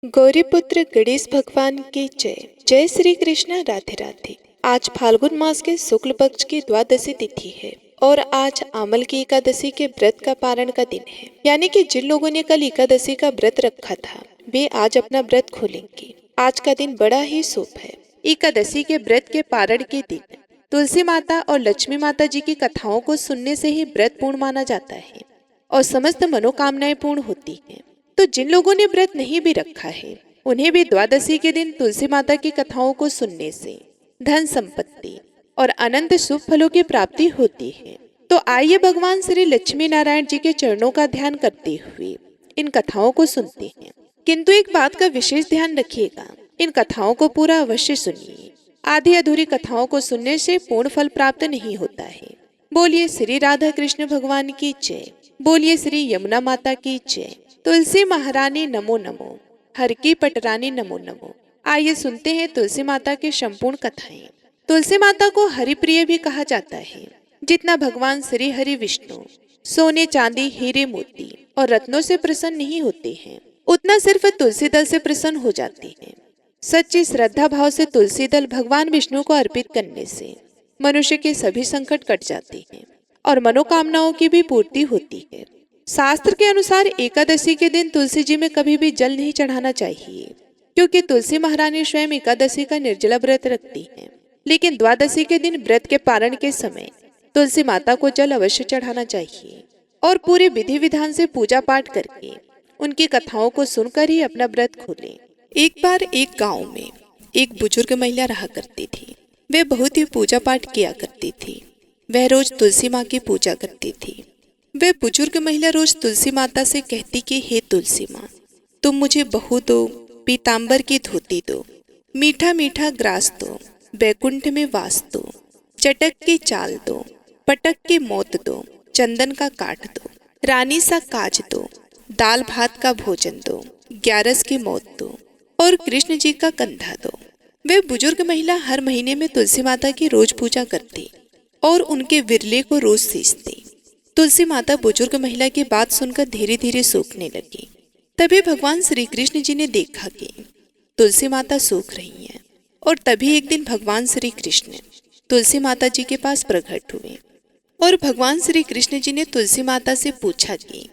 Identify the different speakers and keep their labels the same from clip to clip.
Speaker 1: गौरीपुत्र गणेश भगवान की जय। जय श्री कृष्ण। राधे राधे। आज फाल्गुन मास के शुक्ल पक्ष की द्वादशी तिथि है और आज आमल की एकादशी के व्रत का पारण का दिन है। यानी कि जिन लोगों ने कल एकादशी का व्रत रखा था वे आज अपना व्रत खोलेंगे। आज का दिन बड़ा ही शुभ है। एकादशी के व्रत के पारण के दिन तुलसी माता और लक्ष्मी माता जी की कथाओं को सुनने से ही व्रत पूर्ण माना जाता है और समस्त मनोकामनाएं पूर्ण होती हैं। तो जिन लोगों ने व्रत नहीं भी रखा है उन्हें भी द्वादशी के दिन तुलसी माता की कथाओं को सुनने से धन संपत्ति और अनंत शुभ फलों की प्राप्ति होती है। तो आइए भगवान श्री लक्ष्मी नारायण जी के चरणों का ध्यान करते हुए इन कथाओं को सुनते हैं। किंतु एक बात का विशेष ध्यान रखिएगा, इन कथाओं को पूरा अवश्य सुनिए। आधी अधूरी कथाओं को सुनने से पूर्ण फल प्राप्त नहीं होता है। बोलिए श्री राधा कृष्ण भगवान की जय। बोलिए श्री यमुना माता की जय। तुलसी महारानी नमो नमो। हर की पटरानी नमो नमो। आइए सुनते हैं तुलसी माता की संपूर्ण कथाएं। तुलसी माता को हरिप्रिय भी कहा जाता है। जितना भगवान श्री हरि विष्णु सोने चांदी हीरे मोती और रत्नों से प्रसन्न नहीं होते हैं, उतना सिर्फ तुलसी दल से प्रसन्न हो जाते हैं। सच्ची श्रद्धा भाव से तुलसी दल भगवान विष्णु को अर्पित करने से मनुष्य के सभी संकट कट जाते हैं और मनोकामनाओं की भी पूर्ति होती है। शास्त्र के अनुसार एकादशी के दिन तुलसी जी में कभी भी जल नहीं चढ़ाना चाहिए, क्योंकि तुलसी महारानी स्वयं एकादशी का निर्जला व्रत रखती हैं। लेकिन द्वादशी के दिन व्रत के पारण के समय तुलसी माता को जल अवश्य चढ़ाना चाहिए और पूरे विधि विधान से पूजा पाठ करके उनकी कथाओं को सुनकर ही अपना व्रत खोलें। एक बार एक गांव में एक बुजुर्ग महिला रहा करती थी। वे बहुत ही पूजा पाठ किया करती थी। वह रोज तुलसी माँ की पूजा करती थी। वह बुजुर्ग महिला रोज तुलसी माता से कहती कि हे तुलसी माँ, तुम मुझे बहू दो, पीताम्बर की धोती दो, मीठा मीठा ग्रास दो, बैकुंठ में वास दो, चटक की चाल दो, पटक के मौत दो, चंदन का काट दो, रानी सा काज दो, दाल भात का भोजन दो, ग्यारस की मौत दो और कृष्ण जी का कंधा दो। वह बुजुर्ग महिला हर महीने में तुलसी माता की रोज पूजा करती और उनके विरले को रोज सींचती। तुलसी माता बुजुर्ग महिला की बात सुनकर धीरे धीरे सूखने लगी। तभी भगवान श्री कृष्ण जी ने देखा कि तुलसी माता सूख रही हैं और तभी एक दिन भगवान श्री कृष्ण तुलसी माता जी के पास प्रकट हुए और भगवान श्री कृष्ण जी ने तुलसी माता से पूछा कि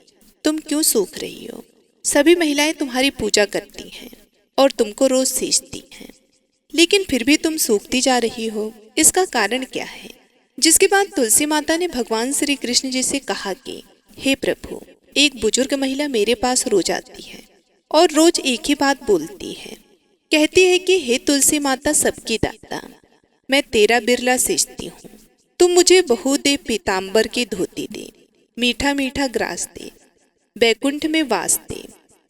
Speaker 1: तुम क्यों सूख रही हो? सभी महिलाएं तुम्हारी पूजा करती हैं और तुमको रोज सींचती हैं, लेकिन फिर भी तुम सूखती जा रही हो, इसका कारण क्या है? जिसके बाद तुलसी माता ने भगवान श्री कृष्ण जी से कहा कि हे प्रभु, एक बुजुर्ग महिला मेरे पास रोज आती है और रोज एक ही बात बोलती है। कहती है कि हे तुलसी माता सबकी दाता, मैं तेरा बिरला सींचती हूँ, तुम मुझे बहू दे, पीताम्बर की धोती दे, मीठा मीठा ग्रास दे, बैकुंठ में वास दे,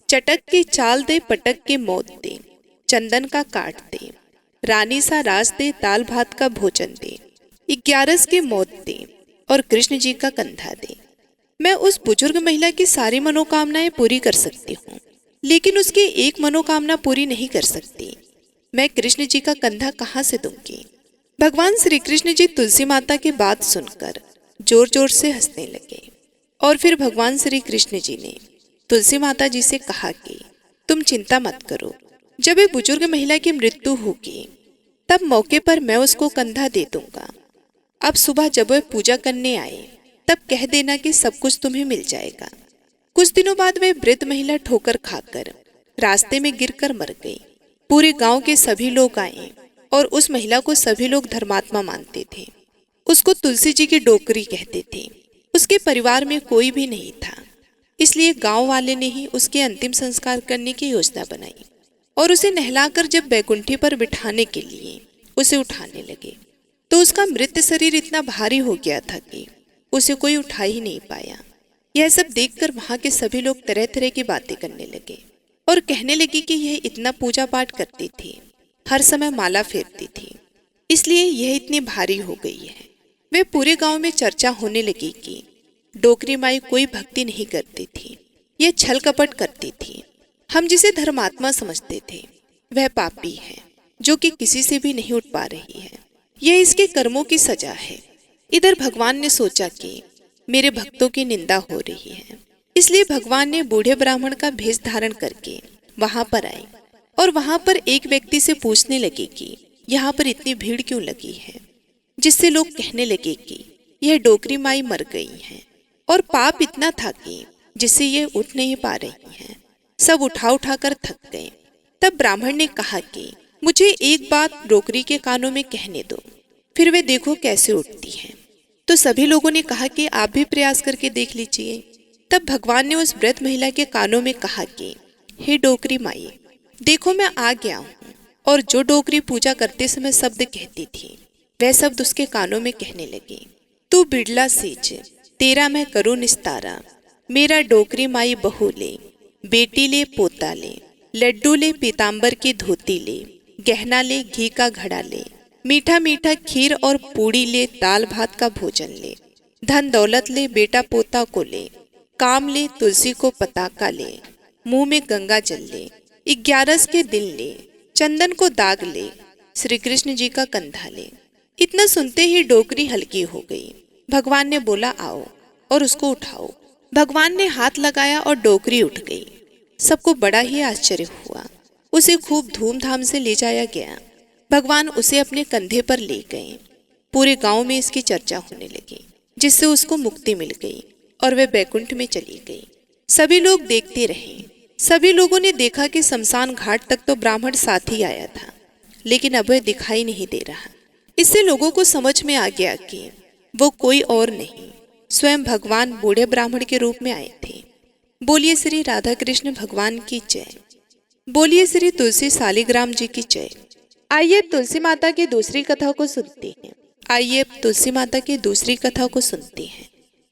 Speaker 1: चटक की चाल दे, पटक के मौत दे, चंदन का काट दे, रानी सा रास दे, दाल भात का भोजन दे, ग्यारस की मौत दे और कृष्ण जी का कंधा दे। मैं उस बुजुर्ग महिला की सारी मनोकामनाएं पूरी कर सकती हूँ, लेकिन उसकी एक मनोकामना पूरी नहीं कर सकती। मैं कृष्ण जी का कंधा कहाँ से दूंगी? भगवान श्री कृष्ण जी तुलसी माता की बात सुनकर जोर जोर से हंसने लगे और फिर भगवान श्री कृष्ण जी ने तुलसी माता जी से कहा कि तुम चिंता मत करो, जब एक बुजुर्ग महिला की मृत्यु होगी तब मौके पर मैं उसको कंधा दे दूंगा। अब सुबह जब वह पूजा करने आए तब कह देना कि सब कुछ तुम्हें मिल जाएगा। कुछ दिनों बाद वह वृद्ध महिला ठोकर खाकर रास्ते में गिरकर मर गई। पूरे गांव के सभी लोग आए और उस महिला को सभी लोग धर्मात्मा मानते थे। उसको तुलसी जी की डोकरी कहते थे। उसके परिवार में कोई भी नहीं था, इसलिए गांव वाले ने ही उसके अंतिम संस्कार करने की योजना बनाई और उसे नहलाकर जब बैकुंठी पर बिठाने के लिए उसे उठाने लगे तो उसका मृत शरीर इतना भारी हो गया था कि उसे कोई उठा ही नहीं पाया। यह सब देखकर वहां के सभी लोग तरह तरह की बातें करने लगे और कहने लगे कि यह इतना पूजा पाठ करती थी, हर समय माला फेरती थी, इसलिए यह इतनी भारी हो गई है। वे पूरे गांव में चर्चा होने लगी कि डोकरी माई कोई भक्ति नहीं करती थी, यह छल कपट करती थी। हम जिसे धर्मात्मा समझते थे वह पापी है, जो कि किसी से भी नहीं उठ पा रही है। यह इसके कर्मों की सजा है। इधर भगवान ने सोचा कि मेरे भक्तों की निंदा हो रही है, इसलिए भगवान ने बूढ़े ब्राह्मण का भेष धारण करके वहां पर आई और वहां पर एक व्यक्ति से पूछने लगी कि यहाँ पर इतनी भीड़ क्यों लगी है, जिससे लोग कहने लगे कि यह डोकरी माई मर गई है और पाप इतना था कि जिससे ये उठ नहीं पा रही हैं। सब उठा उठा कर थक गए। तब ब्राह्मण ने कहा कि मुझे एक बात डोकरी के कानों में कहने दो, फिर वे देखो कैसे उठती हैं। तो सभी लोगों ने कहा कि आप भी प्रयास करके देख लीजिए। तब भगवान ने उस वृद्ध महिला के कानों में कहा कि हे डोकरी माई, देखो मैं आ गया हूँ। और जो डोकरी पूजा करते समय शब्द कहती थी वह शब्द उसके कानों में कहने लगे, तू बिड़ला सेज तेरा मैं करूँ निस्तारा, मेरा डोकरी माई बहू ले, बेटी ले पोता ले, लड्डू ले पीताम्बर की धोती ले, गहना ले घी का घड़ा ले, मीठा मीठा खीर और पूड़ी ले, दाल भात का भोजन ले, धन दौलत ले बेटा पोता को ले, काम ले तुलसी को पताका ले, मुंह में गंगा जल ले, 11 के दिन ले, चंदन को दाग ले, श्री कृष्ण जी का कंधा ले। इतना सुनते ही डोकरी हल्की हो गई। भगवान ने बोला आओ और उसको उठाओ। भगवान ने हाथ लगाया और डोकरी उठ गई। सबको बड़ा ही आश्चर्य हुआ। उसे खूब धूमधाम से ले जाया गया। भगवान उसे अपने कंधे पर ले गए। पूरे गांव में इसकी चर्चा होने लगी, जिससे उसको मुक्ति मिल गई और वह बैकुंठ में चली गई। सभी लोग देखते रहे। सभी लोगों ने देखा कि शमशान घाट तक तो ब्राह्मण साथ ही आया था, लेकिन अब वह दिखाई नहीं दे रहा। इससे लोगों को समझ में आ गया कि वो कोई और नहीं, स्वयं भगवान बूढ़े ब्राह्मण के रूप में आए थे। बोलिए श्री राधा कृष्ण भगवान की जय। बोलिए श्री तुलसी शालिग्राम जी की जय। आइए तुलसी माता की दूसरी कथा को सुनते हैं। आइए तुलसी माता की दूसरी कथा को सुनते हैं।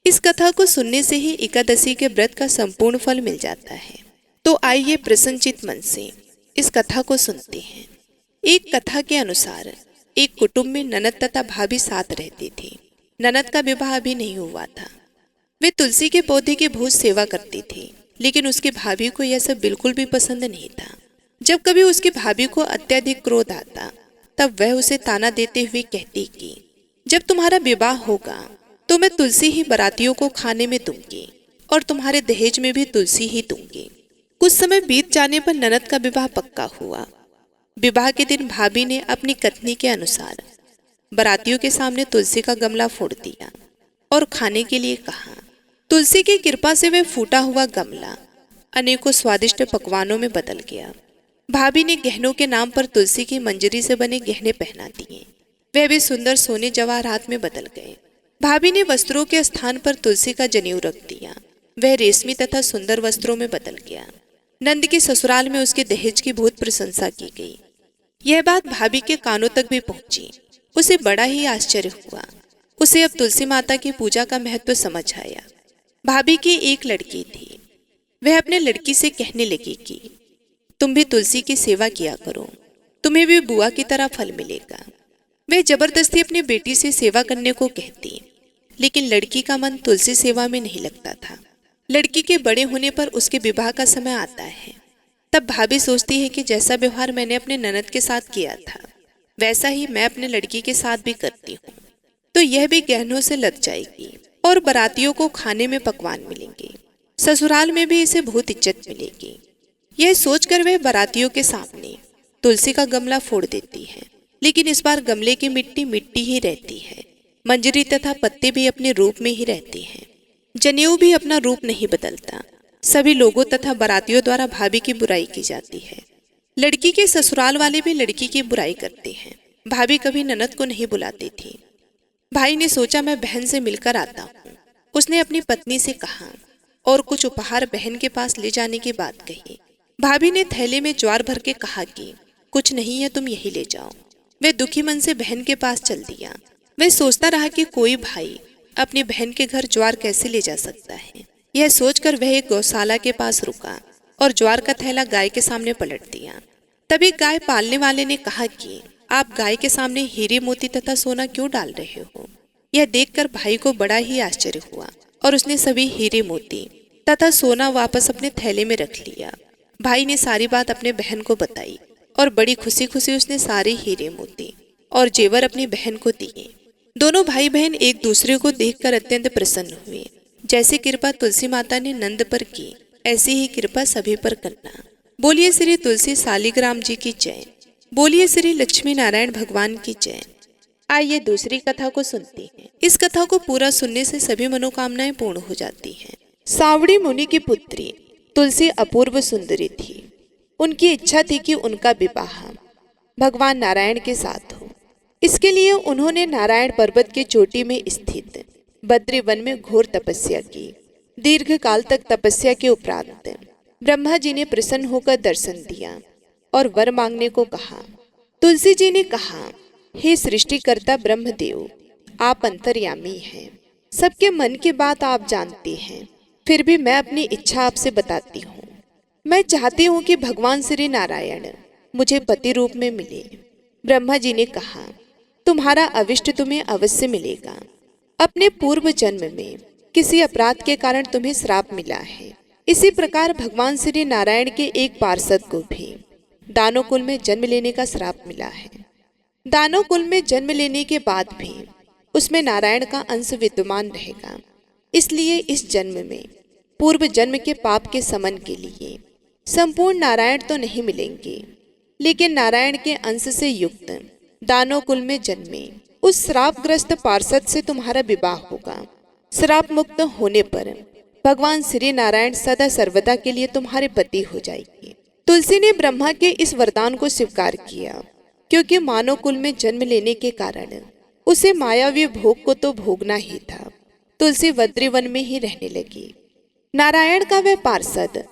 Speaker 1: इस कथा को सुनने से ही एकादशी के व्रत का संपूर्ण फल मिल जाता है। तो आइए प्रसन्नचित मन से इस कथा को सुनते हैं। एक कथा के अनुसार एक कुटुंब में ननद तथा भाभी साथ रहती थी। ननद का विवाह अभी नहीं हुआ था। वे तुलसी के पौधे की बहुत सेवा करती थी, लेकिन उसकी भाभी को यह सब बिल्कुल भी पसंद नहीं था। जब कभी उसकी भाभी को अत्यधिक क्रोध आता, तब वह उसे ताना देते हुए कहती कि जब तुम्हारा विवाह होगा तो मैं तुलसी ही बारातियों को खाने में दूंगी और तुम्हारे दहेज में भी तुलसी ही दूंगी। कुछ समय बीत जाने पर ननद का विवाह पक्का हुआ। विवाह के दिन भाभी ने अपनी कथनी के अनुसार बारातियों के सामने तुलसी का गमला फोड़ दिया और खाने के लिए कहा। तुलसी की कृपा से वह फूटा हुआ गमला अनेकों स्वादिष्ट पकवानों में बदल गया। भाभी ने गहनों के नाम पर तुलसी की मंजरी से बने गहने पहना दिए। वह भी सुंदर सोने जवाहरात में बदल गए। भाभी ने वस्त्रों के स्थान पर तुलसी का जनेऊ रख दिया। वह रेशमी तथा सुंदर वस्त्रों में बदल गया। नंद के ससुराल में उसके दहेज की बहुत प्रशंसा की गई। यह बात भाभी के कानों तक भी पहुंची। उसे बड़ा ही आश्चर्य हुआ। उसे अब तुलसी माता की पूजा का महत्व समझ आया। भाभी की एक लड़की थी। वह अपने लड़की से कहने लगी कि तुम भी तुलसी की सेवा किया करो, तुम्हें भी बुआ की तरह फल मिलेगा। वह जबरदस्ती अपनी बेटी से सेवा करने को कहती, लेकिन लड़की का मन तुलसी सेवा में नहीं लगता था। लड़की के बड़े होने पर उसके विवाह का समय आता है। तब भाभी सोचती है कि जैसा व्यवहार मैंने अपने ननद के साथ किया था, वैसा ही मैं अपने लड़की के साथ भी करती हूँ, तो यह भी गहनों से लग जाएगी और बारातियों को खाने में पकवान मिलेंगे। ससुराल में भी इसे बहुत इज्जत मिलेगी। यह सोचकर वह बारातियों के सामने तुलसी का गमला फोड़ देती है, लेकिन इस बार गमले की मिट्टी मिट्टी ही रहती है। मंजरी तथा पत्ते भी अपने रूप में ही रहते हैं। जनेऊ भी अपना रूप नहीं बदलता। सभी लोगों तथा बारातियों द्वारा भाभी की बुराई की जाती है। लड़की के ससुराल वाले भी लड़की की बुराई करते हैं। भाभी कभी ननद को नहीं बुलाती थी। भाई ने सोचा मैं बहन से मिलकर आता हूँ। उसने अपनी पत्नी से कहा और कुछ उपहार बहन के पास ले जाने की बात कही। भाभी ने थैले में ज्वार भर के कहा कि कुछ नहीं है, तुम यही ले जाओ। वह दुखी मन से बहन के पास चल दिया। वह सोचता रहा कि कोई भाई अपनी बहन के घर ज्वार कैसे ले जा सकता है। यह सोचकर वह एक गौशाला के पास रुका और ज्वार का थैला गाय के सामने पलट दिया। तभी गाय पालने वाले ने कहा कि आप गाय के सामने हीरे मोती तथा सोना क्यों डाल रहे हो। यह देखकर भाई को बड़ा ही आश्चर्य हुआ और उसने सभी हीरे मोती तथा सोना वापस अपने थैले में रख लिया। भाई ने सारी बात अपने बहन को बताई और बड़ी खुशी खुशी उसने सारे हीरे मोती और जेवर अपनी बहन को दिए। दोनों भाई बहन एक दूसरे को देखकर अत्यंत प्रसन्न हुए। जैसे कृपा तुलसी माता ने नंद पर की, ऐसी ही कृपा सभी पर करना। बोलिए श्री तुलसी शालिग्राम जी की जय। बोलिए श्री लक्ष्मी नारायण भगवान की जय। आइए दूसरी कथा को सुनते हैं। इस कथा को पूरा सुनने से सभी मनोकामनाएं पूर्ण हो जाती हैं। सावड़ी मुनि की पुत्री तुलसी अपूर्व सुंदरी थी। उनकी इच्छा थी कि उनका विवाह भगवान नारायण के साथ हो। इसके लिए उन्होंने नारायण पर्वत की चोटी में स्थित बद्री वन में घोर तपस्या की। दीर्घ काल तक तपस्या के उपरांत ब्रह्मा जी ने प्रसन्न होकर दर्शन दिया और वर मांगने को कहा। तुलसी जी ने कहा, हे सृष्टिकर्ता ब्रह्मदेव, आप अंतर्यामी हैं, सबके मन की बात आप जानते हैं। फिर भी मैं अपनी इच्छा आपसे बताती हूँ। मैं चाहती हूँ कि भगवान श्री नारायण मुझे पति रूप में मिले। ब्रह्मा जी ने कहा, तुम्हारा अविष्ट तुम्हें अवश्य मिलेगा। अपने पूर्व जन्म में किसी अपराध के कारण तुम्हें श्राप मिला है। इसी प्रकार भगवान श्री नारायण के एक पार्षद को भी दानव कुल में जन्म लेने का श्राप मिला है। दानव कुल में जन्म लेने के बाद भी उसमें नारायण का अंश विद्यमान रहेगा। इसलिए इस जन्म में पूर्व जन्म के पाप के समन के लिए संपूर्ण नारायण तो नहीं मिलेंगे, लेकिन नारायण के अंश से युक्त दानव कुल में जन्मे उस श्रापग्रस्त पार्षद से तुम्हारा विवाह होगा। श्राप मुक्त होने पर भगवान श्री नारायण सदा सर्वदा के लिए तुम्हारे पति हो जाएंगे। तुलसी ने ब्रह्मा के इस वरदान को स्वीकार किया, क्योंकि मानव कुल में जन्म लेने के कारण उसे मायावी भोग को तो भोगना ही था। तुलसी बद्री वन में ही रहने लगी। नारायण का वह पार्षद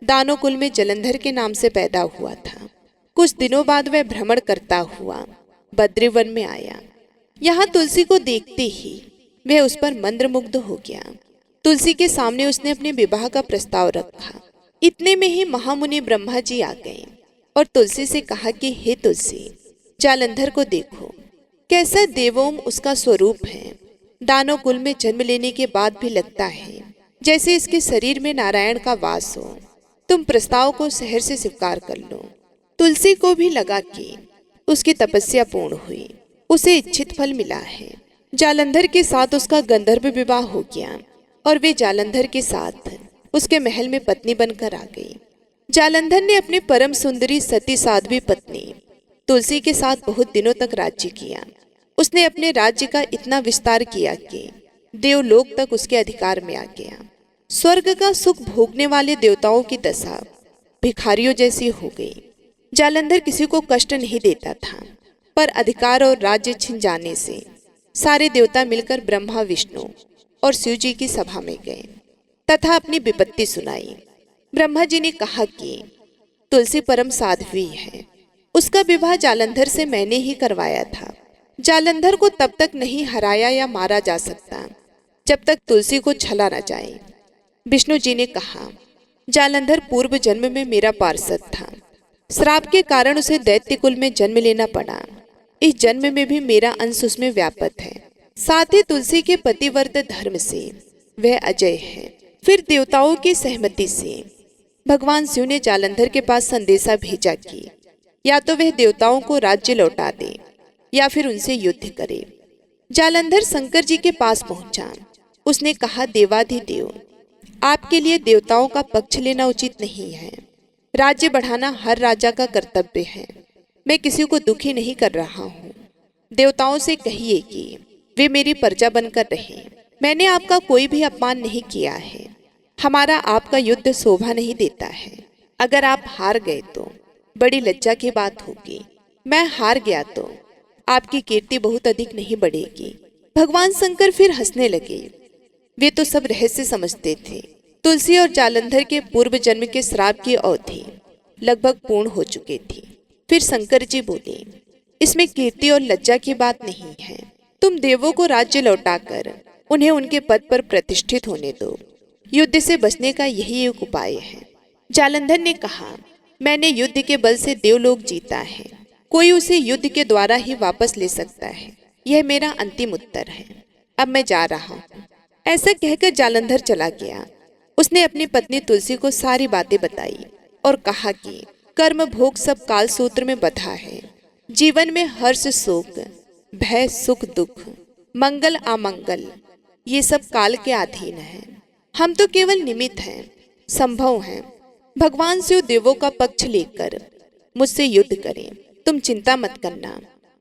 Speaker 1: दानव कुल में जलंधर के नाम से पैदा हुआ था। कुछ दिनों बाद वह भ्रमण करता हुआ बद्री वन में आया। यहाँ तुलसी को देखते ही वह उस पर मंत्रमुग्ध हो गया। तुलसी के सामने उसने अपने विवाह का प्रस्ताव रखा। इतने में ही महामुनि ब्रह्मा जी आ गए और तुलसी से कहा कि हे तुलसी, जालंधर को देखो, कैसा देवोम उसका स्वरूप है। दानव कुल में जन्म लेने के बाद भी लगता है जैसे इसके शरीर में नारायण का वास हो। तुम प्रस्ताव को सहर्ष से स्वीकार कर लो। तुलसी को भी लगा कि उसकी तपस्या पूर्ण हुई, उसे इच्छित फल मिला है। जालंधर के साथ उसका गंधर्व विवाह हो गया और वे जालंधर के साथ उसके महल में पत्नी बनकर आ गई। जालंधर ने अपनी परम सुंदरी सती साध्वी पत्नी तुलसी के साथ बहुत दिनों तक राज्य किया। उसने अपने राज्य का इतना विस्तार किया कि देवलोक तक उसके अधिकार में आ गया। स्वर्ग का सुख भोगने वाले देवताओं की दशा भिखारियों जैसी हो गई। जालंधर किसी को कष्ट नहीं देता था, पर अधिकार और राज्य छिन जाने से सारे देवता मिलकर ब्रह्मा, विष्णु और शिव जी की सभा में गए तथा अपनी विपत्ति सुनाई। ब्रह्मा जी ने कहा कि तुलसी परम साध्वी है, उसका विवाह जालंधर से मैंने ही करवाया था। जालंधर को तब तक नहीं हराया या मारा जा सकता जब तक तुलसी को छला न जाए। विष्णु जी ने कहा, जालंधर पूर्व जन्म में मेरा पार्षद था। श्राप के कारण उसे दैत्य कुल में जन्म लेना पड़ा। इस जन्म में भी मेरा अंश उसमें व्यापक है। साथ ही तुलसी के पतिव्रत धर्म से वह अजय है। फिर देवताओं की सहमति से भगवान शिव ने जालंधर के पास संदेशा भेजा कि या तो वह देवताओं को राज्य लौटा दे या फिर उनसे युद्ध करे। जालंधर शंकर जी के पास पहुंचा। उसने कहा, देवाधिदेव, आपके लिए देवताओं का पक्ष लेना उचित नहीं है। राज्य बढ़ाना हर राजा का कर्तव्य है। मैं किसी को दुखी नहीं कर रहा हूँ। देवताओं से कहिए कि वे मेरी प्रजा बनकर रहें। मैंने आपका कोई भी अपमान नहीं किया है। हमारा आपका युद्ध शोभा नहीं देता है। अगर आप हार गए तो बड़ी लज्जा की बात होगी। मैं हार गया तो आपकी कीर्ति बहुत अधिक नहीं बढ़ेगी। भगवान शंकर फिर हंसने लगे। वे तो सब रहस्य समझते थे। तुलसी और जालंधर के पूर्व जन्म के श्राप की अवधि लगभग पूर्ण हो चुकी थी। फिर शंकर जी बोले, इसमें कीर्ति और लज्जा की बात नहीं है। तुम देवों को राज्य लौटाकर उन्हें उनके पद पर प्रतिष्ठित होने दो। युद्ध से बचने का यही एक उपाय है। जालंधर ने कहा, मैंने युद्ध के बल से देवलोक जीता है। कोई उसे युद्ध के द्वारा ही वापस ले सकता है। यह मेरा अंतिम उत्तर है। अब मैं जा रहा हूँ। ऐसा कहकर जालंधर चला गया। उसने अपनी पत्नी तुलसी को सारी बातें बताई और कहा कि कर्म भोग सब काल सूत्र में बंधा है। जीवन में हर्ष शोक, भय सुख दुख, मंगल अमंगल, ये सब काल के अधीन है। हम तो केवल निमित्त हैं, संभव हैं, भगवान शिव देवों का पक्ष लेकर मुझसे युद्ध करें। तुम चिंता मत करना,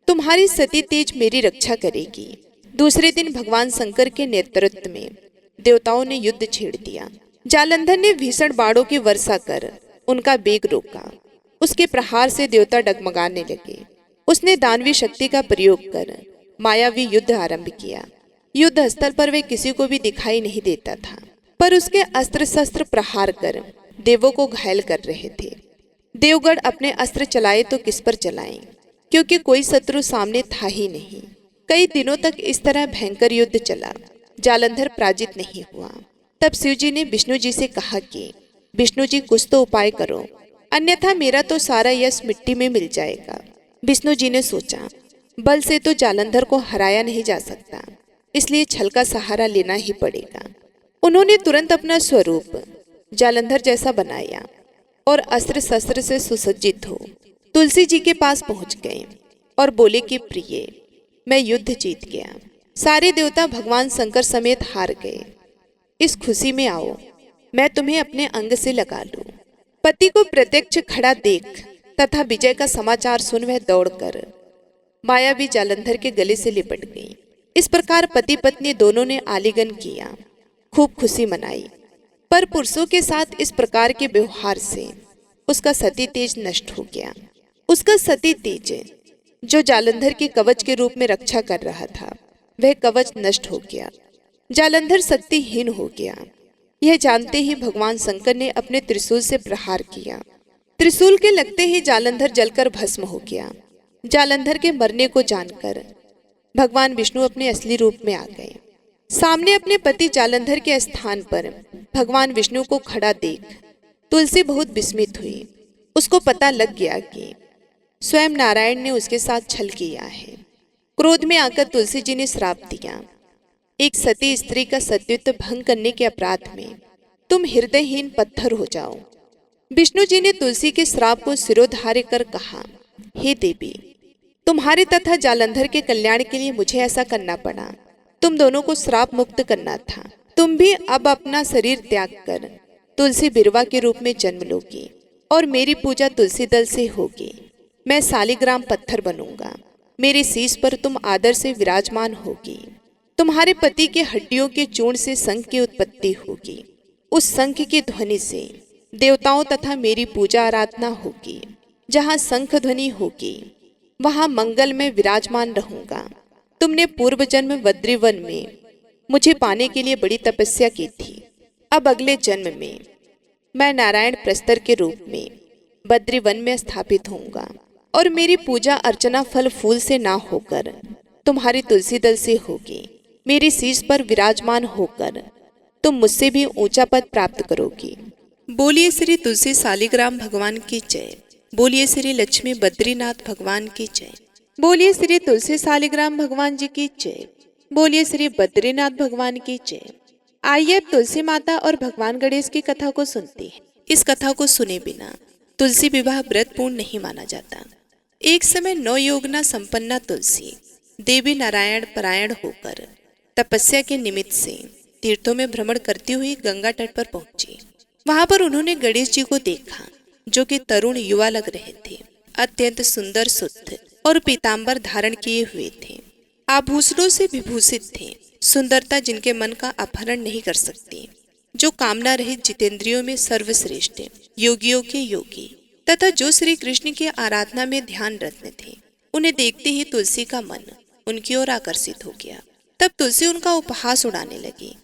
Speaker 1: तुम्हारी सती तेज मेरी रक्षा करेगी। दूसरे दिन भगवान शंकर के नेतृत्व में देवताओं ने युद्ध छेड़ दिया। जालंधर ने भीषण बाणों की वर्षा कर उनका वेग रोका। उसके प्रहार से देवता डगमगाने लगे। उसने दानवी शक्ति का प्रयोग कर मायावी युद्ध आरंभ किया। युद्ध स्थल पर वे किसी को भी दिखाई नहीं देता था, पर उसके अस्त्र शस्त्र प्रहार कर देवों को घायल कर रहे थे। देवगढ़ अपने अस्त्र चलाए तो किस पर चलाएं, क्योंकि कोई शत्रु सामने था ही नहीं। कई दिनों तक इस तरह भयंकर युद्ध चला। जालंधर पराजित नहीं हुआ। तब शिव जी ने विष्णु जी से कहा कि विष्णु जी कुछ तो उपाय करो, अन्यथा मेरा तो सारा यश मिट्टी में मिल जाएगा। विष्णु जी ने सोचा, बल से तो जालंधर को हराया नहीं जा सकता, इसलिए छल का सहारा लेना ही पड़ेगा। उन्होंने तुरंत अपना स्वरूप जालंधर जैसा बनाया और अस्त्र शस्त्र से सुसज्जित हो तुलसी जी के पास पहुंच गए और बोले कि प्रिय, मैं युद्ध जीत गया। सारे देवता भगवान शंकर समेत हार गए। इस खुशी में आओ, मैं तुम्हें अपने अंग से लगा लूं। पति को प्रत्यक्ष खड़ा देख तथा विजय का समाचार सुन वह दौड़कर मायावी जालंधर के गले से लिपट गई। इस प्रकार पति पत्नी दोनों ने आलिंगन किया, खूब खुशी मनाई। पर पुरुषों के साथ इस प्रकार के व्यवहार से उसका सती तेज नष्ट हो गया। उसका सती तेज जो जालंधर के कवच के रूप में रक्षा कर रहा था, वह कवच नष्ट हो गया। जालंधर शक्तिहीन हो गया। यह जानते ही भगवान शंकर ने अपने त्रिशूल से प्रहार किया। त्रिशूल के लगते ही जालंधर जलकर भस्म हो गया। जालंधर के मरने को जानकर भगवान विष्णु अपने असली रूप में आ गए। सामने अपने पति जालंधर के स्थान पर भगवान विष्णु को खड़ा देख तुलसी बहुत विस्मित हुई। उसको पता लग गया कि स्वयं नारायण ने उसके साथ छल किया है। क्रोध में आकर तुलसी जी ने श्राप दिया, एक सती स्त्री का सतीत्व भंग करने के अपराध में तुम हृदयहीन पत्थर हो जाओ। विष्णु जी ने तुलसी के श्राप को सिरोधार्य कर कहा, हे देवी, तुम्हारे तथा जालंधर के कल्याण के लिए मुझे ऐसा करना पड़ा। तुम दोनों को श्राप मुक्त करना था। तुम भी अब अपना शरीर त्याग कर तुलसी बिरवा के रूप में जन्म लोगी और मेरी पूजा तुलसी दल से होगी। मैं शालिग्राम पत्थर बनूंगा। मेरे शीश पर तुम आदर से विराजमान होगी। तुम्हारे पति के हड्डियों के चूर्ण से शंख की उत्पत्ति होगी। उस शंख की ध्वनि से देवताओं तथा मेरी पूजा आराधना होगी। जहाँ शंख ध्वनि होगी वहाँ मंगल में विराजमान रहूंगा। तुमने पूर्व जन्म बद्रीवन में मुझे पाने के लिए बड़ी तपस्या की थी। अब अगले जन्म में मैं नारायण प्रस्तर के रूप में बद्रीवन में स्थापित होऊंगा और मेरी पूजा अर्चना फल फूल से ना होकर तुम्हारी तुलसी दल से होगी। मेरी शीश पर विराजमान होकर तुम मुझसे भी ऊंचा पद प्राप्त करोगी। बोलिए श्री तुलसी शालिग्राम भगवान की जय। बोलिए श्री लक्ष्मी बद्रीनाथ भगवान की जय। बोलिए श्री तुलसी शालिग्राम भगवान जी की जय। बोलिए श्री बद्रीनाथ भगवान की जय। आइए अब तुलसी माता और भगवान गणेश की कथा को सुनते हैं। इस कथा को सुने बिना तुलसी विवाह व्रत पूर्ण नहीं माना जाता। एक समय नवयोगना संपन्ना तुलसी देवी नारायण परायण होकर तपस्या के निमित्त से तीर्थों में भ्रमण करती हुई गंगा तट पर पहुंची। वहां पर उन्होंने गणेश जी को देखा, जो कि तरुण युवा लग रहे थे। अत्यंत सुंदर शुद्ध और पीतांबर धारण किए हुए थे। आभूषणों से विभूषित थे। सुंदरता जिनके मन का अपहरण नहीं कर सकती, जो कामना रहित जितेंद्रियों में सर्वश्रेष्ठ, योगियों के योगी तथा जो श्री कृष्ण की आराधना में ध्यान रत्न थे। उन्हें देखते ही तुलसी का मन उनकी ओर आकर्षित हो गया। तब तुलसी उनका उपहास उड़ाने लगी।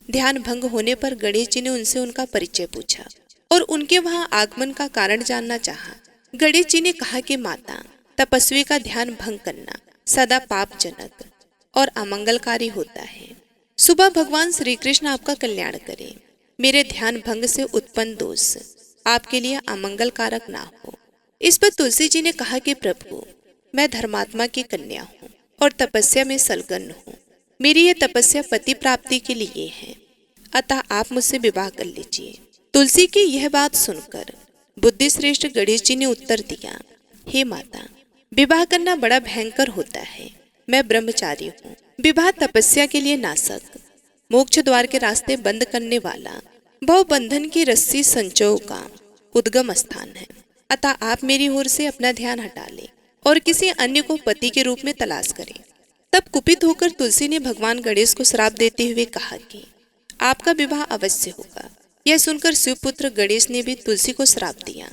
Speaker 1: ध्यान भंग होने पर गणेश जी ने उनसे उनका परिचय पूछा और उनके वहां आगमन का कारण जानना चाहा। गणेश जी ने कहा कि माता, तपस्वी का ध्यान भंग करना सदा पापजनक और अमंगलकारी होता है। सुबह भगवान श्री कृष्ण आपका कल्याण करें। मेरे ध्यान भंग से उत्पन्न दोष आपके लिए अमंगलकारक ना हो। इस पर तुलसी जी ने कहा कि प्रभु, मैं धर्मात्मा की कन्या हूँ और तपस्या में संलग्न हूँ। मेरी यह तपस्या पति प्राप्ति के लिए है, अतः आप मुझसे विवाह कर लीजिए। तुलसी की यह बात सुनकर बुद्धि श्रेष्ठ गणेश जी ने उत्तर दिया, हे माता, विवाह करना बड़ा भयंकर होता है। मैं ब्रह्मचारी हूँ। विवाह तपस्या के लिए नाशक, मोक्ष द्वार के रास्ते बंद करने वाला, भव बंधन की रस्सी संचो का उद्गम स्थान है, अतः आप मेरी ओर से अपना ध्यान हटा लें और किसी अन्य को पति के रूप में तलाश करें। तब कुपित होकर तुलसी ने भगवान गणेश को श्राप देते हुए कहा कि आपका विवाह अवश्य होगा। यह सुनकर शिवपुत्र गणेश ने भी तुलसी को श्राप दिया।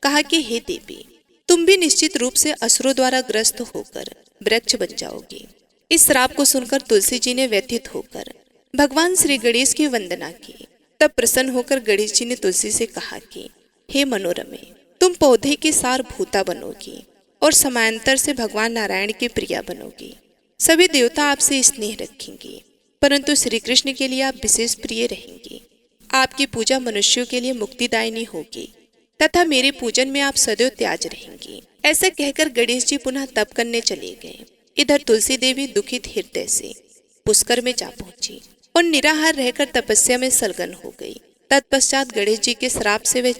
Speaker 1: कहा कि हे देवी, तुम भी निश्चित रूप से असुरों द्वारा ग्रस्त होकर वृक्ष बन जाओगी। इस श्राप को सुनकर तुलसी जी ने व्यथित होकर भगवान श्री गणेश की वंदना की। तब प्रसन्न होकर गणेश जी ने तुलसी से कहा कि हे मनोरमे, तुम पौधे की सार भूता बनोगी और समांतर से भगवान नारायण की प्रिया बनोगी। सभी देवता आपसे स्नेह रखेंगे, परंतु श्री कृष्ण के लिए आप विशेष प्रिय रहेंगी। आपकी पूजा मनुष्यों के लिए मुक्तिदायिनी होगी तथा मेरे पूजन में आप सदैव त्याज रहेंगी। ऐसा कहकर गणेश जी पुनः तप करने चले गए। इधर तुलसी देवी दुखित हृदय से पुष्कर में जा पहुंची और निराहार रहकर तपस्या में संलग्न हो गई। तत्पश्चात गणेश जी के श्राप से वह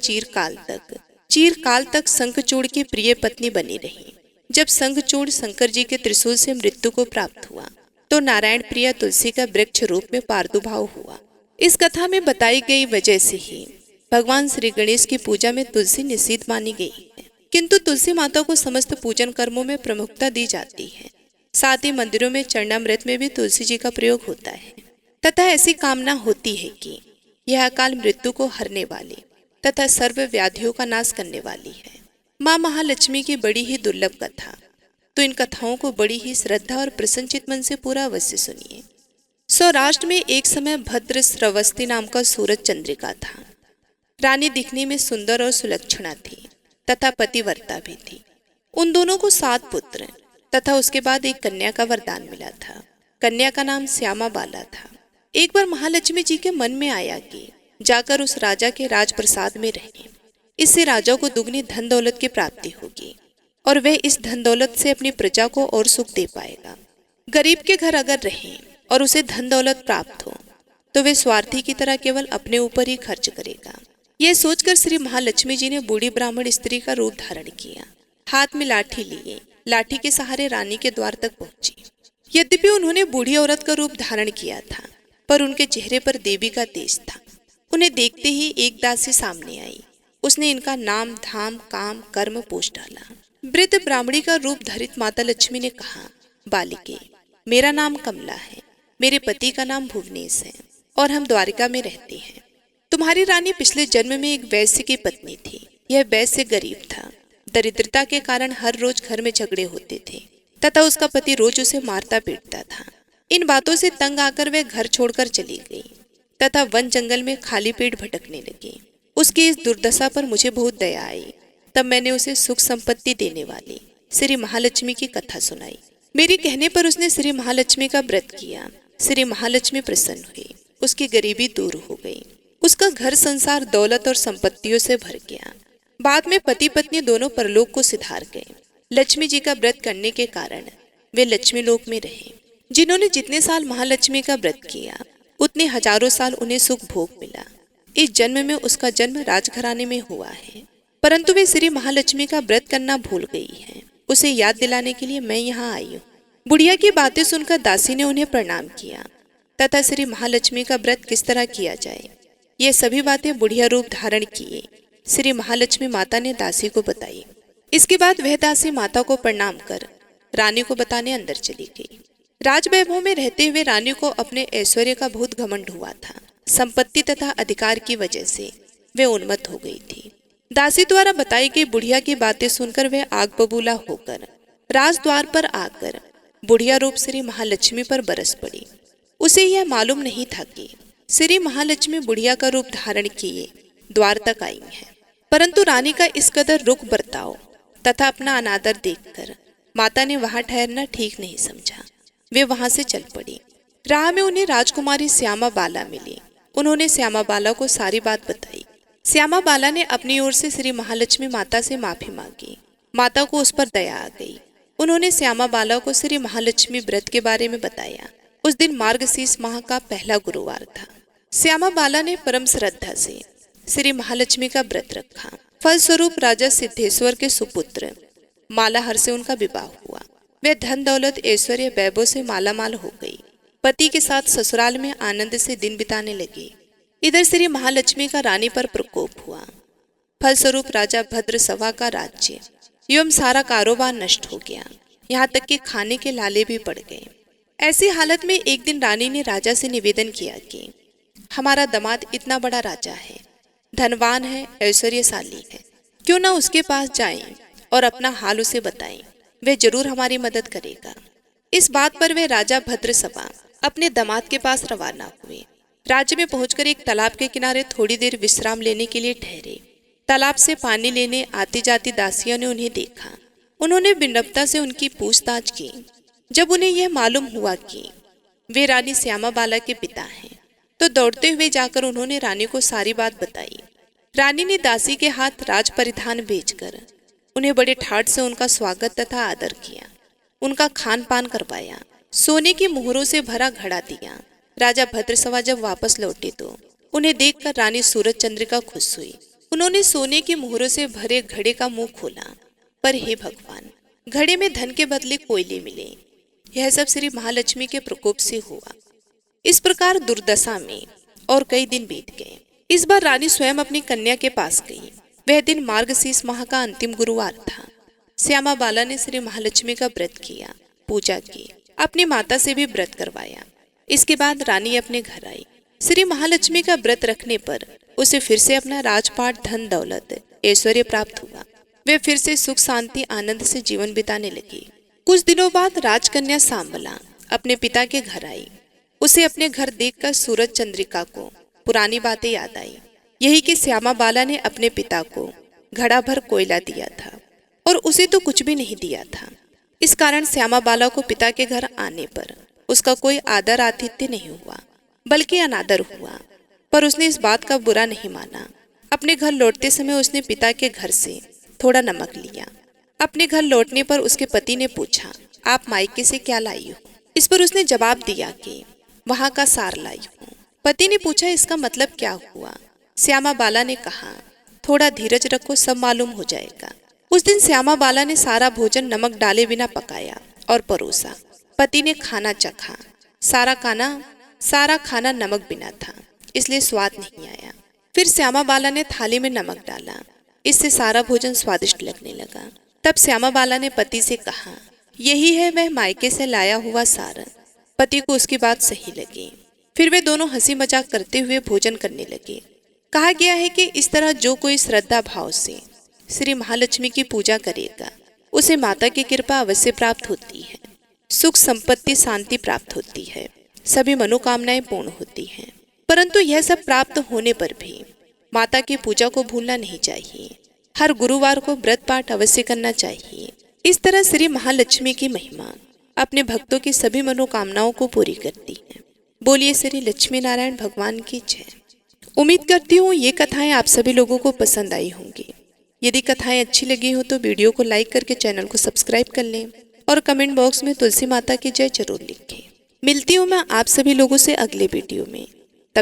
Speaker 1: चीरकाल तक शंखचूड़ की प्रिय पत्नी बनी रही। जब शंखचूड़ शंकर जी के त्रिशूल से मृत्यु को प्राप्त हुआ तो नारायण प्रिया तुलसी का वृक्ष रूप में प्रादुर्भाव हुआ। इस कथा में बताई गई वजह से ही भगवान श्री गणेश की पूजा में तुलसी निषिद्ध मानी गई है, किंतु तुलसी माता को समस्त पूजन कर्मों में प्रमुखता दी जाती है। साथ ही मंदिरों में चरणामृत में भी तुलसी जी का प्रयोग होता है तथा ऐसी कामना होती है कि यह अकाल मृत्यु को हरने वाली तथा सर्व व्याधियों का नाश करने वाली है। माँ महालक्ष्मी की बड़ी ही दुर्लभ कथा, तो इन कथाओं को बड़ी ही श्रद्धा और प्रसन्नचित मन से पूरा अवश्य सुनिए। सौराष्ट्र में एक समय भद्र श्रवस्ती नाम का सूरज चंद्रिका था। रानी दिखने में सुंदर और सुलक्षणा थी तथा पतिव्रता भी थी। उन दोनों को 7 पुत्र तथा उसके बाद एक कन्या का वरदान मिला था। कन्या का नाम श्यामा बाला था। एक बार महालक्ष्मी जी के मन में आया कि जाकर उस राजा के राजप्रसाद में रहें। इससे राजा को दुगनी धन दौलत की प्राप्ति होगी और वह इस धन दौलत से अपनी प्रजा को और सुख दे पाएगा। गरीब के घर अगर रहे और उसे धन दौलत प्राप्त हो तो वह स्वार्थी की तरह केवल अपने ऊपर ही खर्च करेगा। यह सोचकर श्री महालक्ष्मी जी ने बूढ़ी ब्राह्मण स्त्री का रूप धारण किया। हाथ में लाठी लिए लाठी के सहारे रानी के द्वार तक पहुंची। यद्यपि उन्होंने बूढ़ी औरत का रूप धारण किया था, पर उनके चेहरे पर देवी का तेज था। उन्हें देखते ही एक दासी सामने आई। उसने इनका नाम धाम काम कर्म पूछ डाला। वृद्ध ब्राह्मणी का रूप धरित माता लक्ष्मी ने कहा, बालिके, मेरा नाम कमला है, मेरे पति का नाम भुवनेश है और हम द्वारिका में रहते हैं। तुम्हारी रानी पिछले जन्म में एक वैश्य की पत्नी थी। यह वैश्य गरीब था। दरिद्रता के कारण हर रोज घर में झगड़े होते थे तथा उसका पति रोज उसे मारता पीटता था। इन बातों से तंग आकर वह घर छोड़कर चली गई तथा वन जंगल में खाली पेट भटकने लगी। उसकी इस दुर्दशा पर मुझे बहुत दया आई। तब मैंने उसे सुख संपत्ति देने वाली श्री महालक्ष्मी की कथा सुनाई। मेरे कहने पर उसने श्री महालक्ष्मी का व्रत किया। श्री महालक्ष्मी प्रसन्न हुई, उसकी गरीबी दूर हो गई। उसका घर संसार दौलत और संपत्तियों से भर गया। बाद में पति पत्नी दोनों परलोक को सिधार गए। लक्ष्मी जी का व्रत करने के कारण वे लक्ष्मी लोक में रहे। जिन्होंने जितने साल महालक्ष्मी का व्रत किया उतने हजारों साल उन्हें सुख भोग मिला। इस जन्म में उसका जन्म राजघराने में हुआ है, परंतु वे श्री महालक्ष्मी का व्रत करना भूल गई है। उसे याद दिलाने के लिए मैं यहाँ आई हूँ। बुढ़िया की बातें सुनकर दासी ने उन्हें प्रणाम किया तथा श्री महालक्ष्मी का व्रत किस तरह किया जाए ये सभी बातें बुढ़िया रूप धारण किए श्री महालक्ष्मी माता ने दासी को बताई। इसके बाद वह दासी माता को प्रणाम कर रानी को बताने अंदर चली गई। राजवैभव में रहते हुए रानी को अपने ऐश्वर्य का बहुत घमंड हुआ था। संपत्ति तथा अधिकार की वजह से वे उन्मत्त हो गई थी। दासी द्वारा बताई गई बुढ़िया की बातें सुनकर वह आग बबूला होकर राजद्वार पर आकर बुढ़िया रूप श्री महालक्ष्मी पर बरस पड़ी। उसे यह मालूम नहीं था कि श्री महालक्ष्मी बुढ़िया का रूप धारण किए द्वार तक आई है, परंतु रानी का इस कदर रुख बर्ताव तथा अपना अनादर देखकर माता ने वहां ठहरना ठीक नहीं समझा। वे वहां से चल पड़ी। राह में उन्हें राजकुमारी श्यामा बाला मिली। उन्होंने श्यामा बाला को सारी बात बताई। श्यामा बाला ने अपनी ओर से श्री महालक्ष्मी माता से माफी मांगी। माता को उस पर दया आ गई। उन्होंने श्यामा बाला को श्री महालक्ष्मी व्रत के बारे में बताया। उस दिन मार्गशीर्ष माह का पहला गुरुवार था। श्यामा बाला ने परम श्रद्धा से श्री महालक्ष्मी का व्रत रखा। फलस्वरूप राजा सिद्धेश्वर के सुपुत्र मालाहर से उनका विवाह हुआ। वे धन दौलत ऐश्वर्य वैभव से मालामाल हो गई। पति के साथ ससुराल में आनंद से दिन बिताने लगी। इधर श्री महालक्ष्मी का रानी पर प्रकोप हुआ। फलस्वरूप राजा भद्रसवा का राज्य एवं सारा कारोबार नष्ट हो गया। यहाँ तक कि खाने के लाले भी पड़ गए। ऐसी हालत में एक दिन रानी ने राजा से निवेदन किया कि हमारा दामाद इतना बड़ा राजा है, धनवान है, ऐश्वर्यशाली है, क्यों ना उसके पास जाएं और अपना हाल उसे बताएं, वह जरूर हमारी मदद करेगा। इस बात पर वे राजा भद्रसवा अपने दामाद के पास रवाना हुए। राज्य में पहुंचकर एक तालाब के किनारे थोड़ी देर विश्राम लेने के लिए ठहरे। तालाब से पानी लेने आती जाती दासियों ने उन्हें देखा। उन्होंने विनम्रता से उनकी पूछताछ की। जब उन्हें यह मालूम हुआ कि वे रानी श्यामाबाला के पिता हैं, तो दौड़ते हुए जाकर उन्होंने रानी को सारी बात बताई। रानी ने दासी के हाथ राज परिधान भेजकर उन्हें बड़े ठाट से उनका स्वागत तथा आदर किया, उनका खान पान करवाया, सोने की मोहरों से भरा घड़ा दिया। राजा भद्रसवा जब वापस लौटे तो उन्हें देखकर रानी सूरज चंद्रिका खुश हुई। उन्होंने सोने की मोहरों से भरे घड़े का मुंह खोला, पर हे भगवान, घड़े में धन के बदले कोयले मिले। यह सब श्री महालक्ष्मी के प्रकोप से हुआ। इस प्रकार दुर्दशा में और कई दिन बीत गए। इस बार रानी स्वयं अपनी कन्या के पास गई। वह दिन मार्गशीर्ष माह का अंतिम गुरुवार था। श्यामाबाला ने श्री महालक्ष्मी का व्रत किया, पूजा की, अपनी माता से भी व्रत करवाया। इसके बाद रानी अपने घर आई। श्री महालक्ष्मी का व्रत रखने पर उसे फिर से अपना राजपाट, धन दौलत, ऐश्वर्य प्राप्त हुआ। वे फिर से सुख शांति आनंद से जीवन बिताने लगी। कुछ दिनों बाद राजकन्या सांबला अपने पिता के घर आई। उसे अपने घर देखकर सूरज चंद्रिका को पुरानी बातें याद आई। यही कि श्यामाबाला ने अपने पिता को घड़ा भर कोयला दिया था और उसे तो कुछ भी नहीं दिया था। इस कारण श्यामाबाला को पिता के घर आने पर उसका कोई आदर आतिथ्य नहीं हुआ, बल्कि अनादर हुआ। पर उसने इस बात का बुरा नहीं माना। अपने घर लौटते समय उसने पिता के घर से थोड़ा नमक लिया। अपने घर लौटने पर उसके पति ने पूछा, आप मायके से क्या लाई हो? इस पर उसने जवाब दिया कि वहां का सार लाई हूँ। पति ने पूछा, इसका मतलब क्या हुआ? श्यामाबाला ने कहा, थोड़ा धीरज रखो, सब मालूम हो जाएगा। उस दिन श्यामाबाला ने सारा भोजन नमक डाले बिना पकाया और परोसा। पति ने खाना चखा। सारा खाना नमक बिना था, इसलिए स्वाद नहीं आया। फिर श्यामाबाला ने थाली में नमक डाला, इससे सारा भोजन स्वादिष्ट लगने लगा। तब श्यामाबाला ने पति से कहा, यही है वह मायके से लाया हुआ सार। पति को उसकी बात सही लगी। फिर वे दोनों हंसी मजाक करते हुए भोजन करने लगे। कहा गया है कि इस तरह जो कोई श्रद्धा भाव से श्री महालक्ष्मी की पूजा करेगा, उसे माता की कृपा अवश्य प्राप्त होती है। सुख, संपत्ति, शांति प्राप्त होती है। सभी मनोकामनाएं पूर्ण होती हैं। परंतु यह सब प्राप्त होने पर भी माता की पूजा को भूलना नहीं चाहिए। हर गुरुवार को व्रत पाठ अवश्य करना चाहिए। इस तरह श्री महालक्ष्मी की महिमा अपने भक्तों की सभी मनोकामनाओं को पूरी करती है। बोलिए श्री लक्ष्मी नारायण भगवान की जय। उम्मीद करती हूँ ये कथाएं आप सभी लोगों को पसंद आई होंगी। यदि कथाएं अच्छी लगी हो तो वीडियो को लाइक करके चैनल को सब्सक्राइब कर लें और कमेंट बॉक्स में तुलसी माता की जय जरूर लिखें। मिलती हूँ मैं आप सभी लोगों से अगले वीडियो में।